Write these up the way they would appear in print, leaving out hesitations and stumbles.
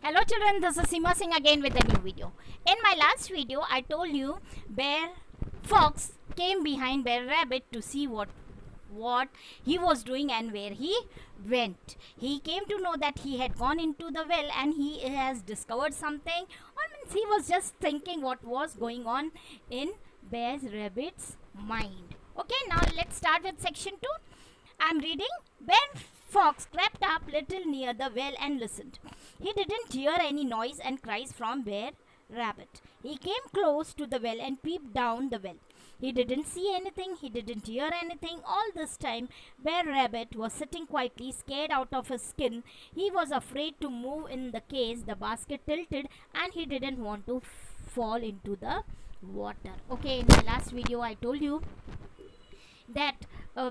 Hello children, this is Seema Singh again with a new video. In my last video, I told you Bear Fox came behind Bear Rabbit to see what he was doing and where he went. He came to know that he had gone into the well and he has discovered something, or means he was just thinking what was going on in Bear Rabbit's mind. Okay, now let's start with section 2. I'm reading. Bear Fox crept up little near the well and listened. He didn't hear any noise and cries from Bear Rabbit. He came close to the well and peeped down the well. He didn't see anything, he didn't hear anything. All this time, Bear Rabbit was sitting quietly, scared out of his skin. He was afraid to move in the case. The basket tilted and he didn't want to fall into the water. Okay, in the last video, I told you that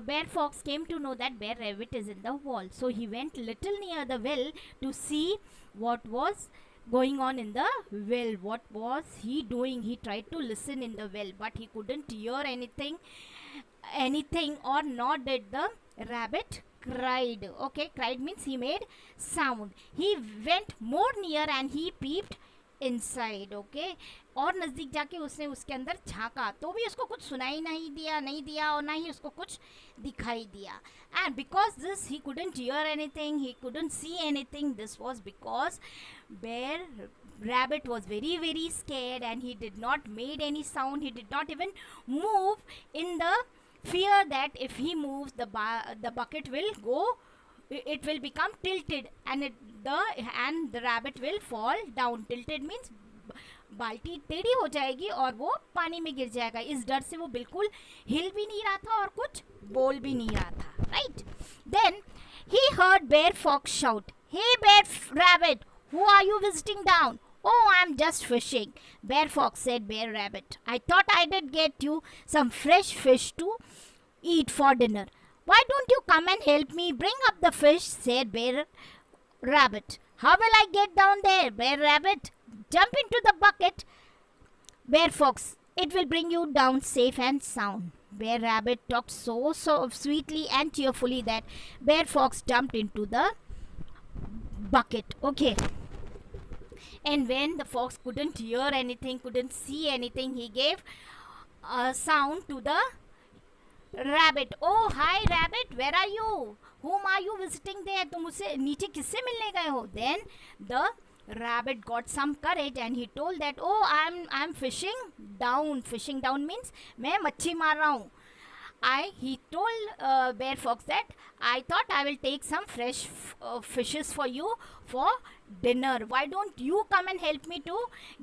Bear Fox came to know that Bear Rabbit is in the wall. So he went little near the well to see what was going on in the well. What was he doing? He tried to listen in the well, but he couldn't hear anything, or nor did the rabbit cried. Okay, cried means he made sound. He went more near and he peeped inside. Okay, और नज़दीक जाके उसने उसके अंदर झांका तो भी उसको कुछ सुनाई नहीं दिया और ना ही उसको कुछ दिखाई दिया. And because this he couldn't hear anything, he couldn't see anything. This was because Bear Rabbit was very scared and he did not made any sound. He did not even move in the fear that if he moves the bucket will go, it will become tilted and the rabbit will fall down. Tilted means बाल्टी टेढ़ी हो जाएगी और वो पानी में गिर जाएगा. इस डर से वो बिल्कुल हिल भी नहीं रहा था और कुछ बोल भी नहीं रहा था. Right. Then he heard Bear Fox shout, "Hey Bear Rabbit, who are you visiting down?" "Oh, I'm just fishing," Bear Fox said. Bear Rabbit, "I thought I did get you some fresh fish to eat for dinner. Why don't you come and help me bring up the fish?" said Bear Rabbit. "How will I get down there?" Bear Rabbit, "Jump into the bucket." Bear Fox, "It will bring you down safe and sound." Bear Rabbit talked so sweetly and cheerfully that Bear Fox jumped into the bucket. Okay. And when the fox couldn't hear anything, couldn't see anything, he gave a sound to the rabbit. "Oh, hi rabbit, where are you? Whom are you visiting there? तुम उसे नीचे किससे मिलने गए हो?" Then the rabbit got some courage and he told that, "Oh, I'm fishing down." Fishing down means मैं मच्छी मार रहा हूँ. He told Bear Fox that, "I thought I will take some fresh fishes for you for dinner. Why don't you come and help me to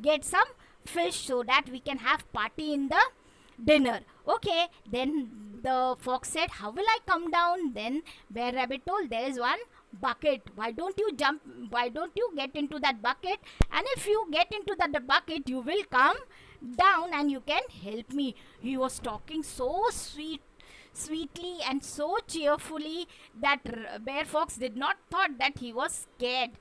get some fish so that we can have party in the dinner?" Okay, then the fox said, "How will I come down?" Then Bear Rabbit told, "There is one bucket. Why don't you get into that bucket, and if you get into that bucket you will come down and you can help me." He was talking so sweetly and so cheerfully that Bear Fox did not thought that he was scared.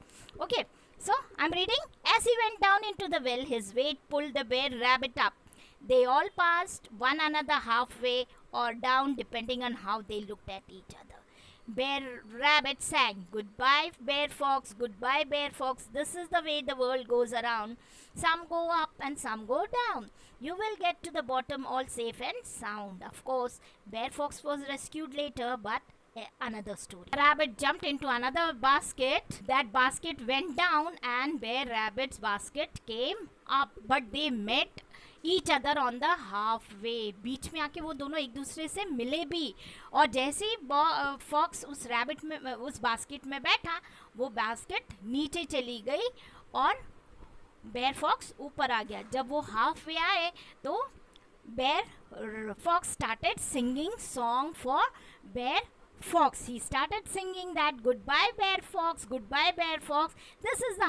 Okay, so I'm reading. As he went down into the well, his weight pulled the Bear Rabbit up. They all passed one another halfway or down depending on how they looked at each other. Bear Rabbit sang, "Goodbye Bear Fox, goodbye Bear Fox. This is the way the world goes around. Some go up and some go down. You will get to the bottom all safe and sound." Of course, Bear Fox was rescued later, but another story. Rabbit jumped into another basket. That basket went down and Bear Rabbit's basket came up, but they met each other on the halfway. बीच में आके वो दोनों एक दूसरे से मिले भी. और जैसे ही फॉक्स उस रैबिट में उस बास्केट में बैठा, वो बास्केट नीचे चली गई और बेयर फॉक्स ऊपर आ गया. जब वो हाफ वे आए तो Bear Fox started singing song for Bear Fox. He started singing that, "Goodbye Bear Fox, goodbye Bear Fox. This is the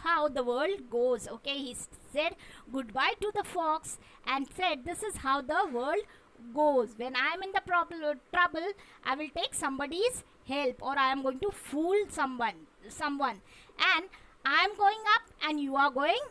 how the world goes." Okay, he said goodbye to the fox and said, "This is how the world goes. When I am in the trouble, I will take somebody's help, or I am going to fool someone, and I am going up and you are going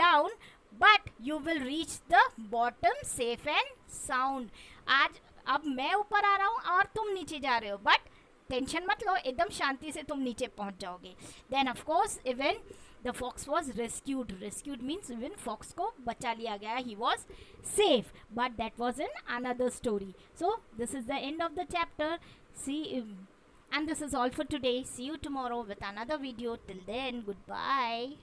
down, but you will reach the bottom safe and sound." आज अब मैं ऊपर आ रहा हूँ और तुम नीचे जा रहे हो, बट टेंशन मत लो, एकदम शांति से तुम नीचे पहुँच जाओगे. Then of course even the fox was rescued. Rescued means even fox को बचा लिया गया. He was safe. But that was in another story. So this is the end of the chapter. See, and this is all for today. See you tomorrow with another video. Till then, goodbye.